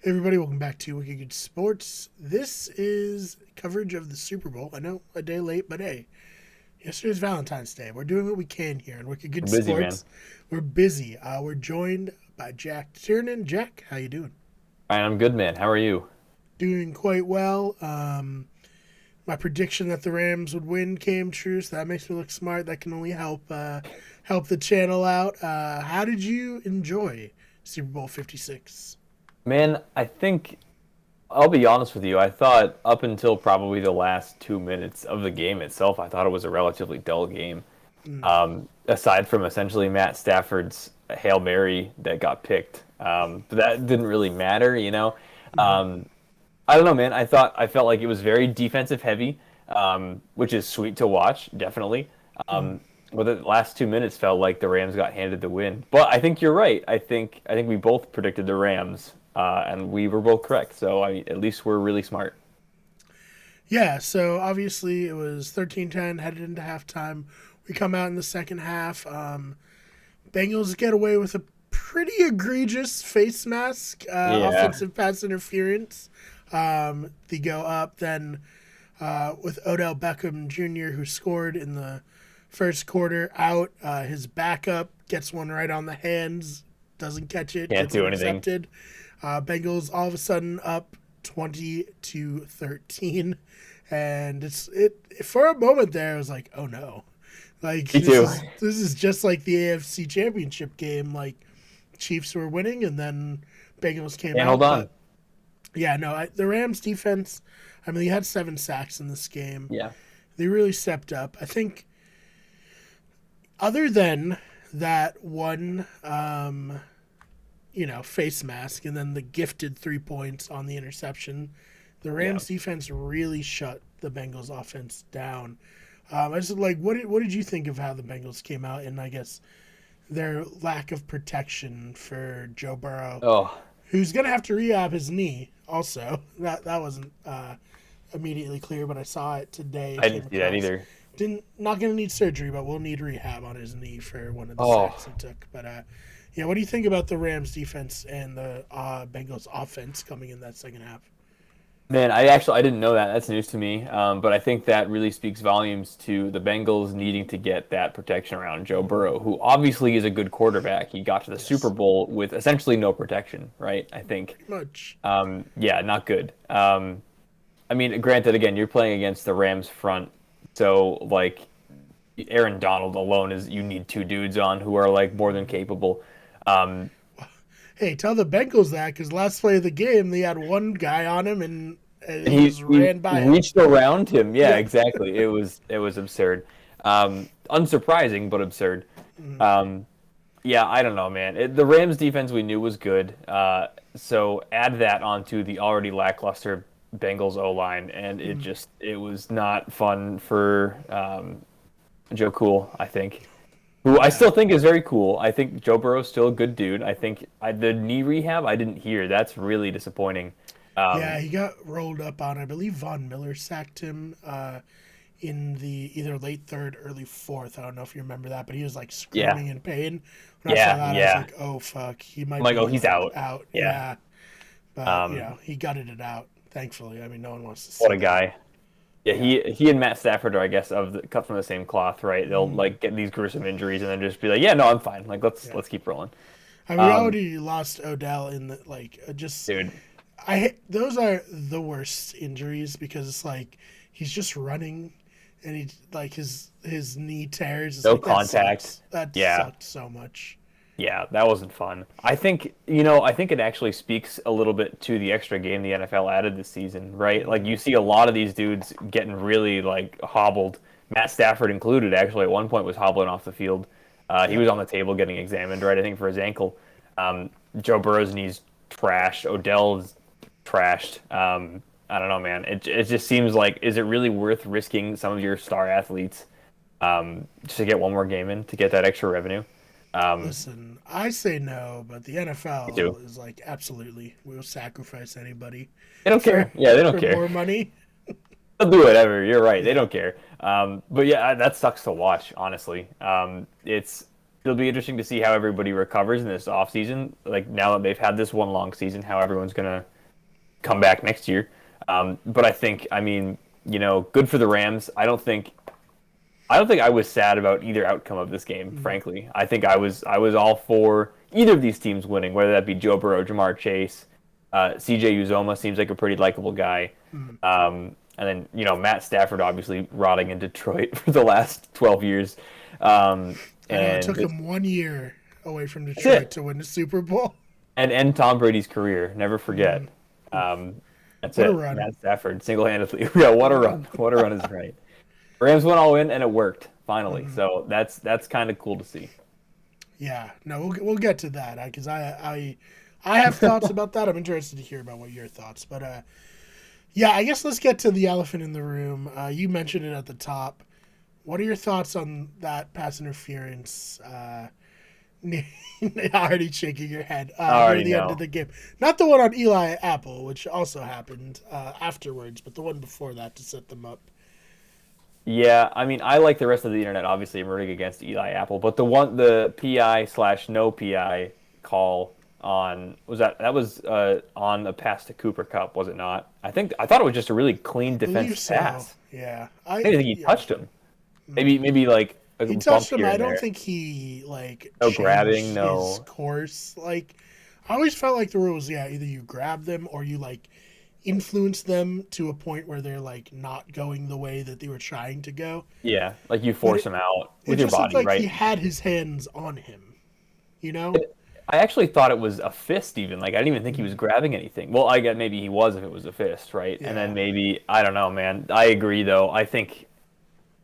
Hey everybody, welcome back to Wicked Good Sports. This is coverage of the Super Bowl. I know a day late, but hey, yesterday's Valentine's Day. We're doing what we can here in Wicked Good Busy, man. Sports. We're busy. We're joined by Jack Tiernan. Jack, how you doing? I'm good, man. How are you? Doing quite well. My prediction that the Rams would win came true, so that makes me look smart. That can only help the channel out. How did you enjoy Super Bowl 56? Man, I'll be honest with you. I thought up until probably the last 2 minutes of the game itself, I thought it was a relatively dull game. Aside from essentially Matt Stafford's Hail Mary that got picked. But that didn't really matter, you know? I don't know, man. I felt like it was very defensive heavy, which is sweet to watch, definitely. But the last 2 minutes felt like the Rams got handed the win. But I think you're right. I think we both predicted the Rams, and we were both correct. So at least we're really smart. Yeah, so obviously it was 13-10 headed into halftime. We come out in the second half. Bengals get away with a pretty egregious face mask, Yeah, offensive pass interference. They go up then with Odell Beckham Jr., who scored in the first quarter, out. His backup gets one right on the hands, doesn't catch it, can't gets do anything. intercepted. Bengals all of a sudden up 20-13, and it for a moment there. I was like, oh no, like Me too. this is just like the AFC Championship game. Like Chiefs were winning, and then Bengals came Can't hold out. on. But yeah, no, the Rams defense. I mean, they had 7 sacks in this game. Yeah, They really stepped up. I think, other than that one, face mask, and then the gifted 3 points on the interception, the yeah. Rams defense really shut the Bengals offense down. I just like what did you think of how the Bengals came out, and I guess their lack of protection for Joe Burrow, Oh, who's gonna have to rehab his knee. Also, that wasn't immediately clear, but I saw it today. It I came didn't see that across. either. Didn't Not gonna need surgery, but will need rehab on his knee for one of the Oh, sacks he took. But yeah, what do you think about the Rams defense and the Bengals offense coming in that second half? man, I didn't know that. That's news to me. But I think that really speaks volumes to the Bengals needing to get that protection around Joe Burrow, who obviously is a good quarterback. He got to the Super Yes, Bowl with essentially no protection, right? I think. pretty much. Yeah, not good. I mean, granted, again, you're playing against the Rams front, so like Aaron Donald alone is you need two dudes on who are like more than capable. Um, Hey, tell the Bengals that because last play of the game they had one guy on him and and he just he ran by him. reached around him. Yeah, Yeah. exactly. It was absurd. Unsurprising, but absurd. Mm, Um, yeah, I don't know, man. The Rams defense we knew was good. So add that onto the already lackluster Bengals O line, and mm. it was not fun for Joe Cool, I think. Who I Yeah. still think is very cool. I think Joe Burrow's still a good dude. The knee rehab I didn't hear. That's really disappointing. Yeah, Um, he got rolled up on. I believe Von Miller sacked him in the either late third, early fourth. I don't know if you remember that, but he was like yeah, screaming in pain. When I saw yeah, that, I was yeah. like, "Oh fuck, he I'm might like, oh, be he's like out. out." Yeah. Yeah, but Um, he gutted it out. Thankfully, I mean, no one wants to what see a that. guy. Yeah, Yeah. he and Matt Stafford are, I guess, cut from the same cloth, right? They'll Mm, like get these gruesome injuries and then just be like, yeah, no, I'm fine. Like yeah. let's keep rolling. I mean, we Um, already lost Odell in the like just. dude, Those are the worst injuries because it's like he's just running, and he like his knee tears. It's no like that contact. sucks. That Yeah, sucked so much. yeah, that wasn't fun. I think it actually speaks a little bit to the extra game the NFL added this season, right? Like Mm, you see a lot of these dudes getting really like hobbled. Matt Stafford included, actually, at one point was hobbling off the field. He yep. was on the table getting examined, right? I think for his ankle. Joe Burrow's knee's trashed. Odell's trashed. I don't know, man. It just seems like is it really worth risking some of your star athletes just to get one more game in to get that extra revenue? Um, Listen, I say no, but the Me NFL too. is like absolutely. We'll sacrifice anybody They don't for care. Yeah, they don't for care. more money. They'll do whatever. You're right. They Yeah. don't care. But yeah, that sucks to watch, honestly. It'll be interesting to see how everybody recovers in this off season. Like now that they've had this one long season, how everyone's gonna come back next year. But I think, good for the Rams. I don't think I was sad about either outcome of this game, frankly. I think I was all for either of these teams winning, whether that be Joe Burrow, Jamar Chase, CJ Uzoma seems like a pretty likable guy. And then, Matt Stafford obviously rotting in Detroit for the last 12 years. I know it And took him 1 year away from that's Detroit it. to win the Super Bowl. And end Tom Brady's career. Never forget. That's What a it. run. Matt Stafford, single-handedly. Yeah, what What a a run. run. What a run is right. Rams went all in, and it worked, finally. So that's kind of cool to see. Yeah, no, we'll get to that because I have thoughts about that. I'm interested to hear about what your thoughts, but yeah, I guess let's get to the elephant in the room. You mentioned it at the top. What are your thoughts on that pass interference? Already shaking your head I near already the end of know. the game. Not the one on Eli Apple, which also happened afterwards, but the one before that to set them up. Yeah, I like the rest of the internet. Obviously, I'm rooting against Eli Apple, but the PI slash no PI call on was on a pass to Cooper Cup, was it not? I thought it was just a really clean Believe defensive so. pass. Yeah, I didn't think he yeah. touched him. Maybe like a He bump touched him. here I and don't there. think he like No grabbing, changed his no. course. Like I always felt like the rule was either you grab them or you like influence them to a point where they're like not going the way that they were trying to go. Yeah, like you But force him out it with your just looked body, like he right? had his hands on him. You know? I actually thought it was a fist even. Like I didn't even think he was grabbing anything. Well, I get maybe he was if it was a fist, right? And Yeah. then maybe I don't know, man. I agree though. I think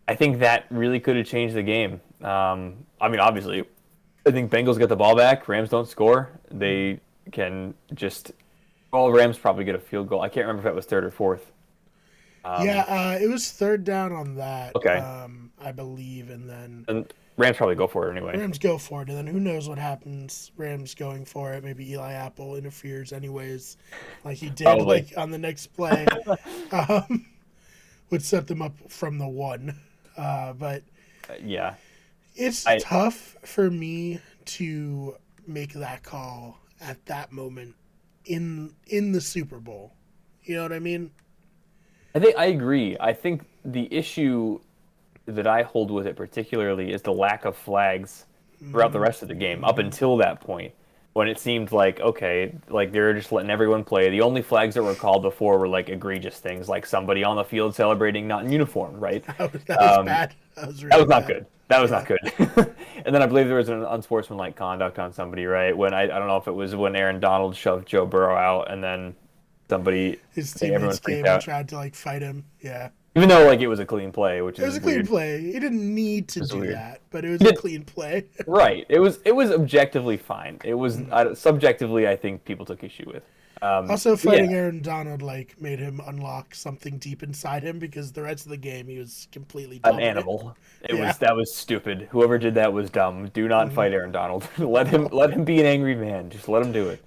that really could have changed the game. Obviously, I think Bengals get the ball back. Rams don't score. They can just. Well, Rams probably get a field goal. I can't remember if that was third or fourth. Yeah, Um, it was third down on that, okay, I believe, and then and Rams probably go for it anyway. Rams go for it, and then who knows what happens? Rams going for it. Maybe Eli Apple interferes anyways, like he did Probably. like on the next play, um, would set them up from the one. But Yeah. it's I tough for me to make that call at that moment in the Super Bowl. You know what I mean? I think I agree. I think the issue that I hold with it particularly is the lack of flags throughout the rest of the game up until that point when it seemed like okay, like they were just letting everyone play. The only flags that were called before were like egregious things, like somebody on the field celebrating not in uniform, right? That was bad. That was That really was not bad. good. That was not Yeah. good. And then I believe there was an unsportsmanlike conduct on somebody, right? When I don't know if it was when Aaron Donald shoved Joe Burrow out and then somebody, His I think everyone teammates freaked came and out. tried to like fight him. Yeah. Even though like it was a clean play, which It was is a clean weird. play. He didn't need to It's do weird. that, but it was He a did clean play. right. It was objectively fine. It was subjectively I think people took issue with. Also, But yeah, fighting Aaron Donald like made him unlock something deep inside him because the rest of the game he was completely an dominant. animal. Yeah. That was stupid. Whoever did that was dumb. Do not fight Aaron Donald. let him No. let him be an angry man. Just let him do it.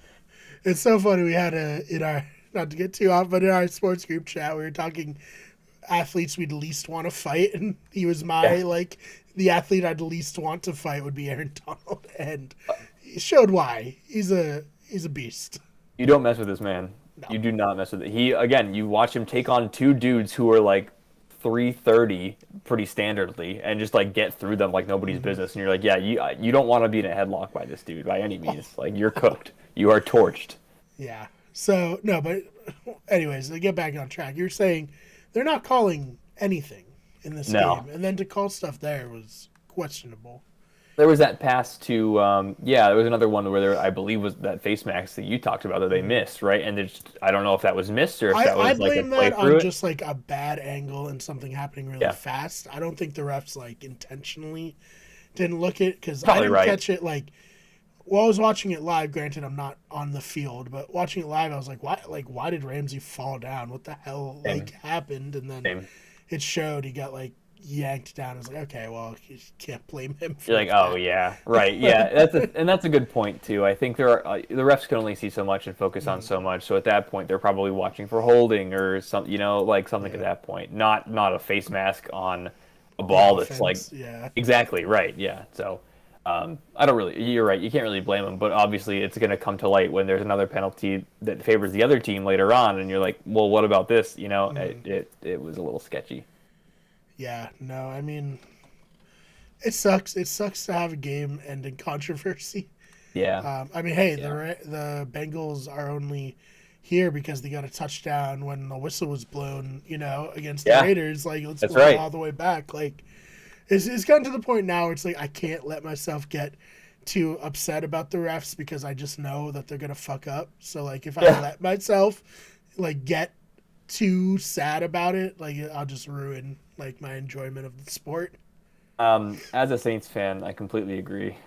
It's so funny. We had in our not to get too off, but in our sports group chat, we were talking athletes we'd least want to fight, and he was my Yeah. like the athlete I'd least want to fight would be Aaron Donald, and he showed why. He's a beast. You don't mess with this man. No. You do not mess with it. He again, you watch him take on two dudes who are like 330 pretty standardly and just like get through them like nobody's business and you're like, yeah, you don't want to be in a headlock by this dude by any means. Like you're cooked. You are torched. Yeah. So no, but anyways, to get back on track, you're saying they're not calling anything in this No. game, and then to call stuff there was questionable. There was that pass to there was another one where there I believe was that face mask that you talked about that they missed, right? And I don't know if that was missed or if that I was like a blame play that through on it. just like a bad angle and something happening really Yeah. fast. I don't think the refs like intentionally didn't look it because I Probably didn't right. catch it like. Well, I was watching it live. Granted, I'm not on the field, but watching it live, I was like, "Why? Like, why did Ramsey fall down? What the hell like Same. happened?" And then Same. it showed he got like yanked down. I was like, "Okay, well, you can't blame him for You're like, that." oh yeah, right, yeah. That's a good point too. I think there are the refs can only see so much and focus on so much. So at that point, they're probably watching for holding or some, like something at Yeah. that point. Not a face mask on a The ball that's like offense, yeah. exactly right. Yeah. So I don't really. You're right. You can't really blame him, but obviously it's going to come to light when there's another penalty that favors the other team later on, and you're like, well, what about this? It was a little sketchy. Yeah, no, I mean, it sucks. It sucks to have a game end in controversy. Yeah, I mean, hey, yeah, the Bengals are only here because they got a touchdown when the whistle was blown, against the yeah. Raiders. Like, let's That's go right. all the way back. Like, it's gotten to the point now where it's like I can't let myself get too upset about the refs because I just know that they're gonna fuck up. So like, if I Yeah. let myself like get too sad about it, like I'll just ruin like my enjoyment of the sport. As a Saints fan, I completely agree.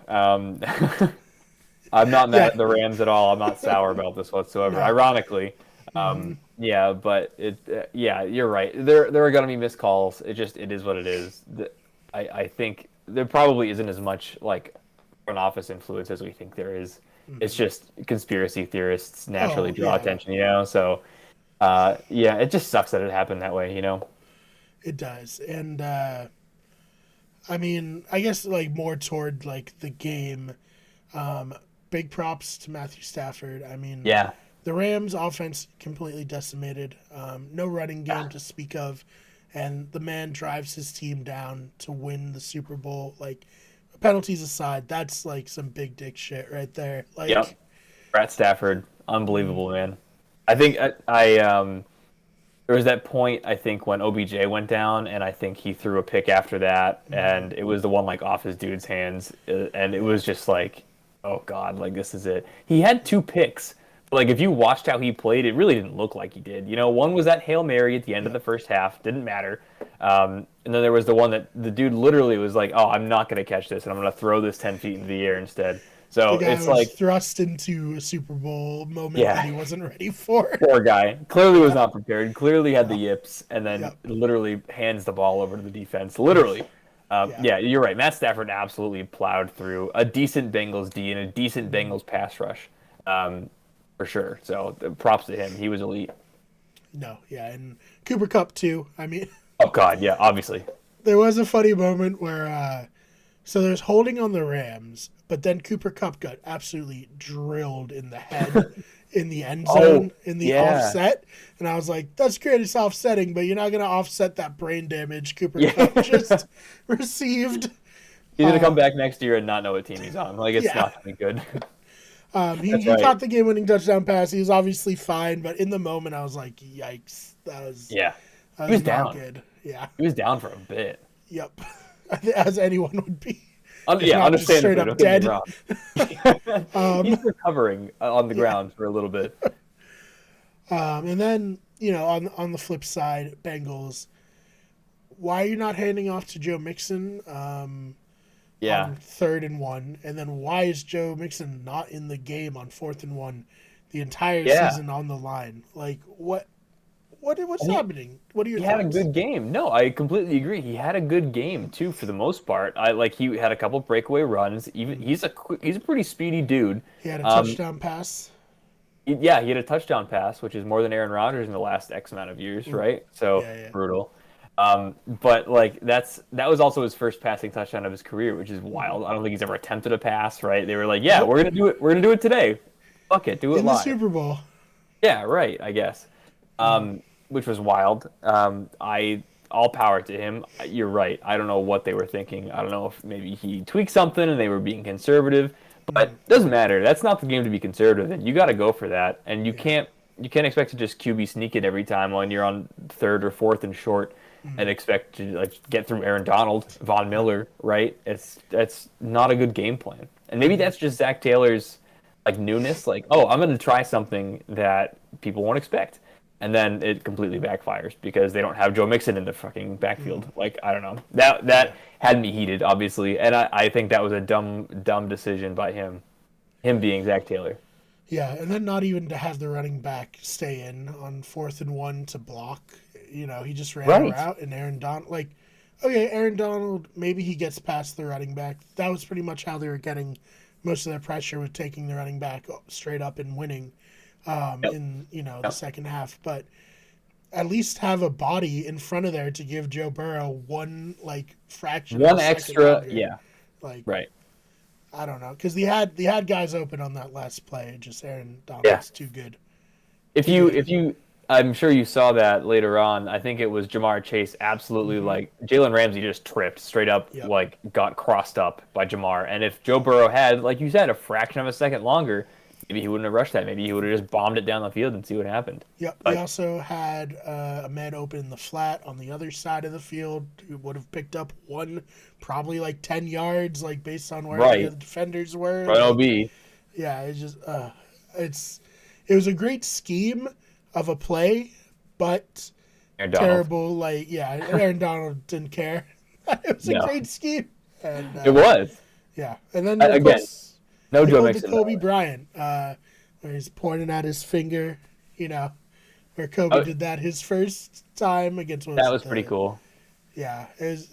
I'm not mad Yeah, at the Rams at all. I'm not sour about this whatsoever. no. Ironically, Hmm. yeah, but yeah, you're right. There are gonna be missed calls. It is what it is. I think there probably isn't as much like front office influence as we think there is. It's Hmm. just conspiracy theorists naturally Oh draw yeah, attention, So, yeah, it just sucks that it happened that way. it does. And I mean, I guess like more toward like the game. Um, Big props to Matthew Stafford. I mean, Yeah, the Rams' offense completely decimated. No running game to speak of, and the man drives his team down to win the Super Bowl. Like, penalties aside, that's like some big dick shit right there. yep. Like, Brett Stafford, mm, unbelievable man. I think there was that point I think when OBJ went down, and I think he threw a pick after that, and it was the one like off his dude's hands, and it was just like, oh god, like this is it. He had two picks, but like if you watched how he played, it really didn't look like he did. One was that Hail Mary at the end of yeah, the first half, didn't matter, and then there was the one that the dude literally was like, oh, I'm not gonna catch this, and I'm gonna throw this 10 feet into the air instead. the So guy it's was like, thrust into a Super Bowl moment that yeah. he wasn't ready for. Poor guy. Clearly was Yeah, not prepared. Clearly had the no, yips, and then yep, literally hands the ball over to the defense. Literally. yeah. Yeah, you're right. Matt Stafford absolutely plowed through a decent Bengals D and a decent Mm, Bengals pass rush, for sure. So props to him. He was elite. no, yeah, and Cooper Cup too. I mean, Oh God, yeah, obviously. there was a funny moment where so there's holding on the Rams, but then Cooper Cup got absolutely drilled in the head in the end Oh zone in the yeah, offset, and I was like, "That's great, it's offsetting, but you're not gonna offset that brain damage Cooper Cup yeah. just received." He's gonna come Um, back next year and not know what team he's on. Like it's yeah, not gonna be good. he That's he right. caught the game-winning touchdown pass. He was obviously fine, but in the moment, I was like, "Yikes, Yeah, that he was was not down. good." Yeah, He was down for a bit. yep, as anyone would be, if Yeah, not just straight understandably. up Don't get me dead. wrong. Um, He's recovering on the yeah. ground for a little bit. And then on the flip side, Bengals. Why are you not handing off to Joe Mixon Yeah, on 3rd and 1? And then why is Joe Mixon not in the game on 4th and 1 the entire yeah. season on the line? Like what's And happening? What are your he had a thoughts? good game. No, I completely agree. He had a good game too, for the most part. I like he had a couple breakaway runs. Even he's a pretty speedy dude. He had a Um, touchdown pass. yeah, he had a touchdown pass, which is more than Aaron Rodgers in the last X amount of years, Mm, right? So yeah, yeah. brutal. But like that was also his first passing touchdown of his career, which is Mm-hmm. wild. I don't think he's ever attempted a pass, right? They were like, yeah, Nope. we're gonna do it. We're gonna do it today. Fuck it, do it In the live. Super Bowl. Yeah, right. I guess, Mm, which was wild. I all power to him. You're right. I don't know what they were thinking. I don't know if maybe he tweaked something and they were being conservative, but mm, doesn't matter. That's not the game to be conservative in. You got to go for that, and yeah. you can't expect to just QB sneak it every time when you're on third or fourth and short, and Mm, expect to like get through Aaron Donald, Von yep. Miller, right? That's not a good game plan, and maybe Mm, that's just Zach Taylor's like newness, like, oh, I'm going to try something that people won't expect. And then it completely backfires because they don't have Joe Mixon in the fucking backfield. mm, Like, I don't know. That yeah. that had me heated, obviously. And I think that was a dumb decision by him. Him being Zach Taylor. Yeah, and then not even to have the running back stay in on 4th and 1 to block. He just ran a Right. route, and Aaron Donald, like, okay, Aaron Donald, maybe he gets past the running back. That was pretty much how they were getting most of their pressure with taking the running back straight up and winning Yep. in, the Yep. second half. But at least have a body in front of there to give Joe Burrow one, like, fraction of One a second extra, longer. yeah, Like, right. I don't know, because they had guys open on that last play. Just Aaron Yeah. Donald's too good. If Too you good. if you I'm sure you saw that later on. I think it was Jamar Chase absolutely like Jalen Ramsey just tripped straight up, Yep. like got crossed up by Jamar. And if Joe Burrow had, like you said, a fraction of a second longer, maybe he wouldn't have rushed that. Maybe he would have just bombed it down the field and see what happened. Yep. They But also had a man open in the flat on the other side of the field who would have picked up one, probably like 10 yards, like based on where the right, other defenders were. right, Like, OB, yeah, it's it was a great scheme of a play, but Aaron Donald. terrible. Like, yeah, Aaron Donald didn't care. It was a No, great scheme, and it was. yeah, and then of Again, course no they Joe pulled the Mixon. Kobe Bryant, where he's pointing at his finger, you know, where Kobe Oh, did that his first time against what was that it, was pretty the cool. yeah, it was,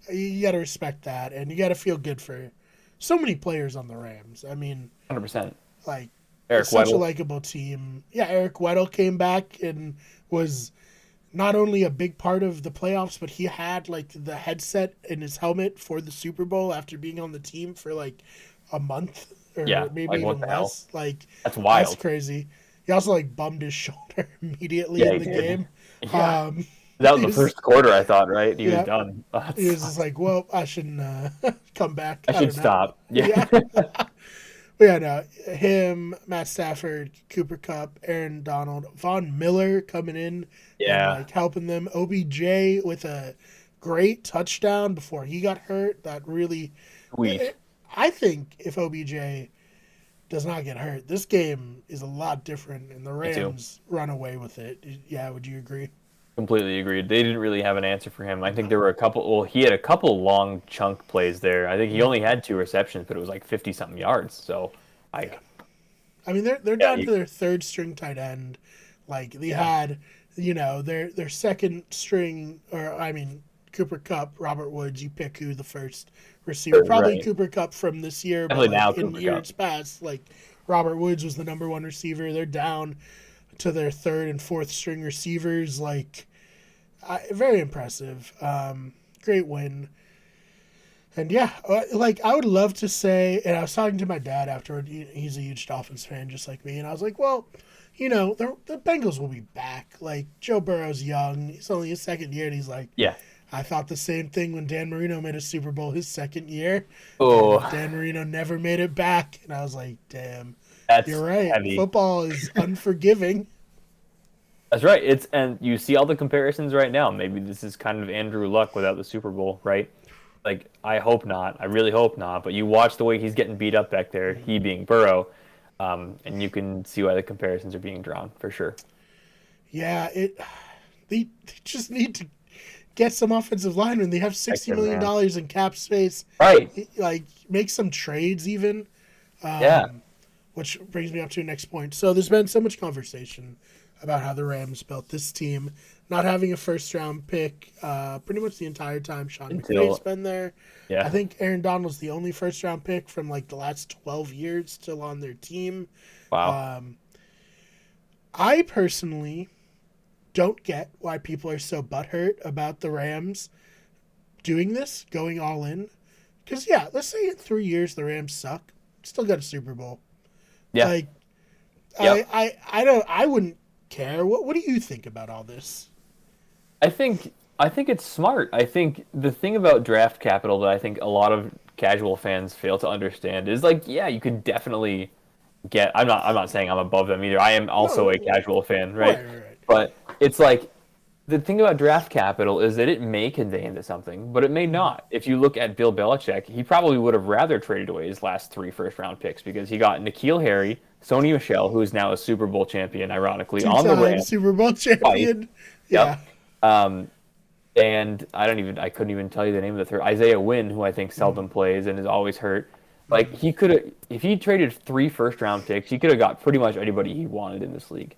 you got to respect that, and you got to feel good for so many players on the Rams. I mean, 100%. like Eric it's such a Weddle. likable team. Yeah, Eric Weddle came back and was not only a big part of the playoffs, but he had like the headset in his helmet for the Super Bowl after being on the team for like a month or Yeah, maybe like what even the hell? less. Like That's that's wild. crazy. He also like bummed his shoulder immediately Yeah, in he the did. game. Yeah, Um, that was he the was, first quarter. I thought, right? He was yeah, done. Oh, that he was just sucks. like, well, I shouldn't come back. I I should don't know. stop. Yeah. Yeah. But yeah, no, him, Matt Stafford, Cooper Cup, Aaron Donald, Von Miller coming in and Yeah. like helping them. OBJ with a great touchdown before he got hurt. That really, Sweet. I think if OBJ does not get hurt, this game is a lot different, and the Me too. Rams run away with it. Yeah, would you agree? Completely agreed. They didn't really have an answer for him. I think there No. were a couple. Well, he had a couple long chunk plays there. I think he only had two receptions, but it was like 50 something yards. So, Yeah, like, I mean they're yeah, down to their third string tight end. Like they yeah, had, their second string, or I mean Cooper Cup, Robert Woods. You pick who the first receiver. Probably right. Cooper Cup from this year, but Definitely now like in Cooper Cup. years past, like Robert Woods was the number one receiver. They're down to their third and fourth string receivers. Like very impressive. Great win. And yeah, like I would love to say, and I was talking to my dad afterward. He's a huge Dolphins fan, just like me, and I was like, well, the Bengals will be back. Like Joe Burrow's young; he's only his second year, and he's like, Yeah. I thought the same thing when Dan Marino made a Super Bowl his second year, and Oh, Dan Marino never made it back, and I was like, damn, that's you're right. heavy. Football is unforgiving. That's right. And you see all the comparisons right now. Maybe this is kind of Andrew Luck without the Super Bowl, right? Like, I hope not. I really hope not. But you watch the way he's getting beat up back there, he being Burrow, and you can see why the comparisons are being drawn for sure. Yeah, they just need to get some offensive linemen. They have $60 Hector, million man. in cap space. Right. Like make some trades even. Yeah. Which brings me up to the next point. So there's been so much conversation about how the Rams built this team, not having a first round pick pretty much the entire time Sean McVay's been there. I Yeah. think Aaron Donald's the only first round pick from like the last 12 years still on their team. Wow. I personally don't get why people are so butthurt about the Rams doing this, going all in. Because yeah, let's say in 3 years the Rams suck, still got a Super Bowl. Yeah. Like, Yep. I wouldn't care. What do you think about all this? I think it's smart. I think the thing about draft capital that I think a lot of casual fans fail to understand is like, yeah, you could definitely get. I'm not saying I'm above them either. I am also a No, casual fan, right? right. But it's like the thing about draft capital is that it may convey into something, but it may not. If you look at Bill Belichick, he probably would have rather traded away his last three first round picks because he got N'Keal Harry, Sony Michel, who is now a Super Bowl champion, ironically, on the Two-time Rams. Super Bowl Twice. champion. Yeah. Yep. And I couldn't even tell you the name of the third. Isaiah Wynn, who I think seldom plays and is always hurt. Like he could have, if he traded three first round picks, he could have got pretty much anybody he wanted in this league.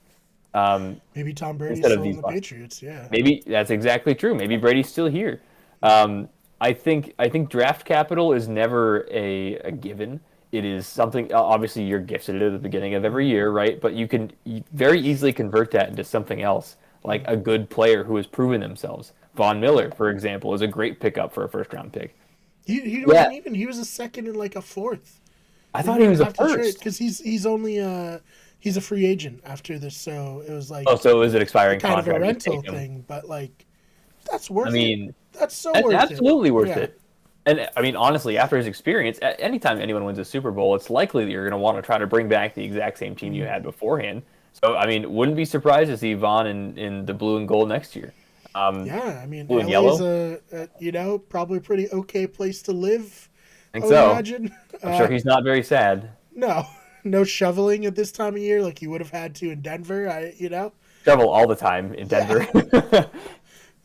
Maybe Tom Brady's Instead of still these on the bucks. Patriots. Yeah. Maybe that's exactly true. Maybe Brady's still here. I think draft capital is never a given. It is something. Obviously, you're gifted it at the beginning of every year, right? But you can very easily convert that into something else, like a good player who has proven themselves. Von Miller, for example, is a great pickup for a first round pick. He wasn't even. He was a second and like a fourth. I thought he was a first because he's only he's a free agent after this, so it was like so is it expiring kind of a contract? rental thing, but like that's worth I mean, it. That's so that's worth absolutely it. worth Yeah. it. And I mean, honestly, after his experience, anytime anyone wins a Super Bowl, it's likely that you're going to want to try to bring back the exact same team you had beforehand. So, I mean, wouldn't be surprised to see Vaughn in the blue and gold next year. Yeah, I mean, blue and LA's yellow. probably a pretty okay place to live. I I think would so. imagine. I'm sure he's not very sad. No shoveling at this time of year like you would have had to in Denver. Travel all the time in Denver. Yeah.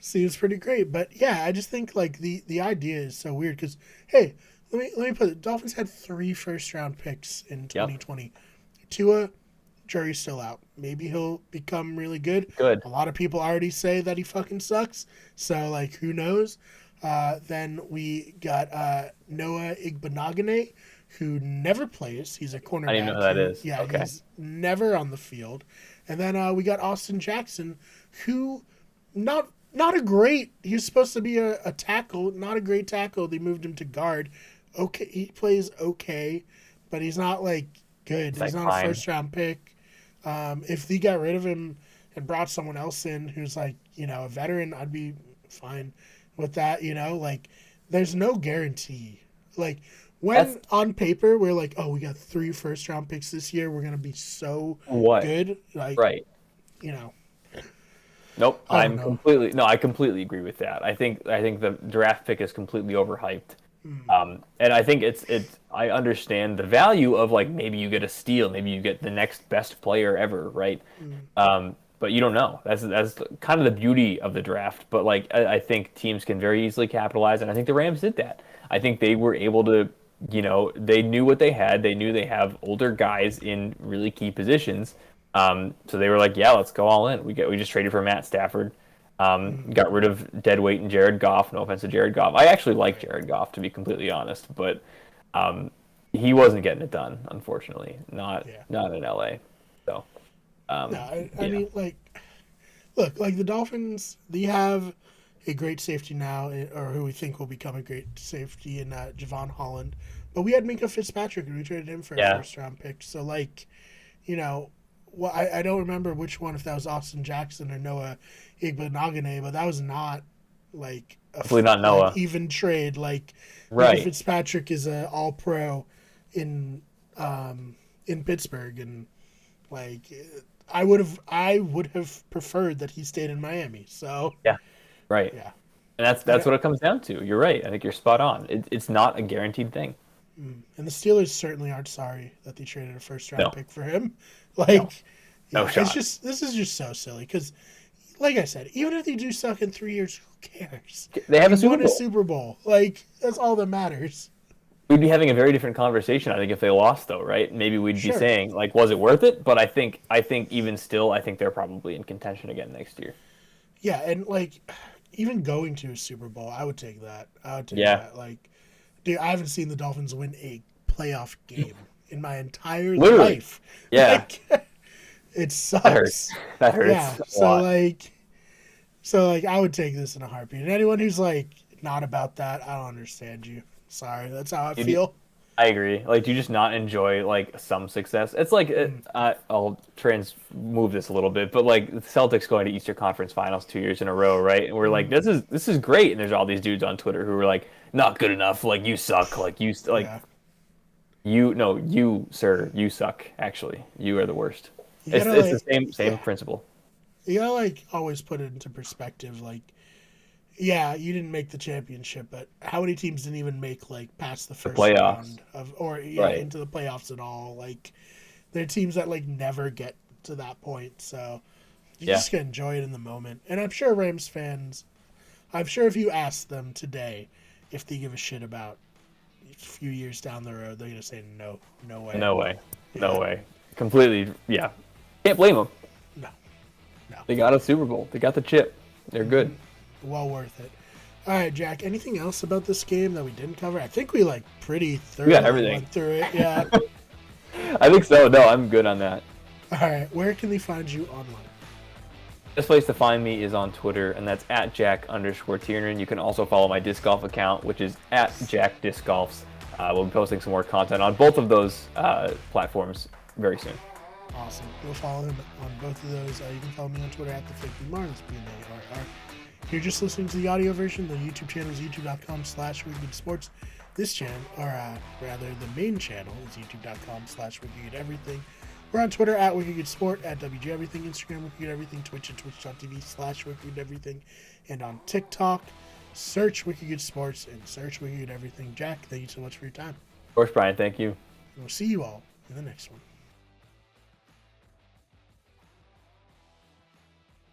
Seems pretty great, but yeah, I just think like the idea is so weird because hey, let me put it. Dolphins had 3 first-round picks in 2020. Yep. Tua, jury's still out. Maybe he'll become really good. Good. A lot of people already say that he fucking sucks. So like, who knows? Then we got Noah Igbenogany, who never plays. He's a cornerback. I didn't know who that is. Yeah, okay. He's never on the field. And then we got Austin Jackson, who not a great. He was supposed to be a tackle, not a great tackle. They moved him to guard. Okay, he plays okay, but he's not like good. He's not a first-round pick. If they got rid of him and brought someone else in who's like a veteran, I'd be fine with that. Like there's no guarantee. Like when on paper we're like, oh, we got 3 first-round picks this year. We're gonna be so good. Like right. Nope, I completely agree with that. I think the draft pick is completely overhyped. And I think it's I understand the value of like maybe you get a steal, maybe you get the next best player ever, right? But you don't know. That's kind of the beauty of the draft. But like I think teams can very easily capitalize, and I think the Rams did that. I think they were able to, they knew what they had. They knew they have older guys in really key positions. So they were like, yeah, let's go all in. We just traded for Matt Stafford. Got rid of deadweight and Jared Goff. No offense to Jared Goff. I actually like Jared Goff, to be completely honest, but he wasn't getting it done, unfortunately. Not in LA. So I mean, like, look, like the Dolphins, they have a great safety now, or who we think will become a great safety in Javon Holland. But we had Minka Fitzpatrick, and we traded him for a first-round pick. So, like, well, I don't remember which one, if that was Austin Jackson or Noah Igbenogany, but that was not like hopefully not Noah. Even trade. Like right. Fitzpatrick is an All-Pro in Pittsburgh, and like I would have preferred that he stayed in Miami. So yeah, right. Yeah, and that's what it comes down to. You're right. I think you're spot on. It's not a guaranteed thing. And the Steelers certainly aren't sorry that they traded a first-round pick for him. Like, no shot. This is just so silly because, like I said, even if they do suck in 3 years, who cares? They have a Super Bowl. Like, that's all that matters. We'd be having a very different conversation, I think, if they lost, though, right? Maybe we'd be saying, like, was it worth it? But I think even still, I think they're probably in contention again next year. Yeah, and like, even going to a Super Bowl, I would take that. I would take that. Like, dude, I haven't seen the Dolphins win a playoff game in my entire life. Yeah. Like, it sucks. That hurts. Yeah. So I would take this in a heartbeat. And anyone who's like not about that, I don't understand you. Sorry, that's how I feel. I agree. Like, do you just not enjoy like some success? It's like I'll move this a little bit, but like the Celtics going to Eastern Conference Finals 2 years in a row, right? And we're like, this is great. And there's all these dudes on Twitter who are like, not good enough. Like, you suck. Like you you sir, you suck. Actually, you are the worst. It's the same principle. You gotta like always put it into perspective. Like, yeah, you didn't make the championship, but how many teams didn't even make like past the first round into the playoffs at all? Like, they're teams that like never get to that point. So you just gotta enjoy it in the moment. And I'm sure Rams fans, if you ask them today if they give a shit about a few years down the road, they're gonna say no way, no way, completely, yeah. Can't blame them. No. They got a Super Bowl. They got the chip. They're good. Well worth it. All right, Jack. Anything else about this game that we didn't cover? I think we like pretty thoroughly went through it. Yeah. I think so. No, I'm good on that. All right. Where can they find you online? Best place to find me is on Twitter, and that's at Jack_Tiernan. You can also follow my disc golf account, which is at Jack Disc Golfs. We'll be posting some more content on both of those platforms very soon. Awesome. Go follow him on both of those. You can follow me on Twitter at @TheFakeBMar. That's BMARR. If you're just listening to the audio version, the YouTube channel is youtube.com/WickedSports. This channel, or rather, the main channel is youtube.com/WickedEverything. We're on Twitter at WickedSport, at WGEverything, Instagram WickedEverything, Twitch at twitch.tv/WickedEverything, and on TikTok, search WickedSports and search WickedEverything. Jack, thank you so much for your time. Of course, Brian. Thank you. And we'll see you all in the next one.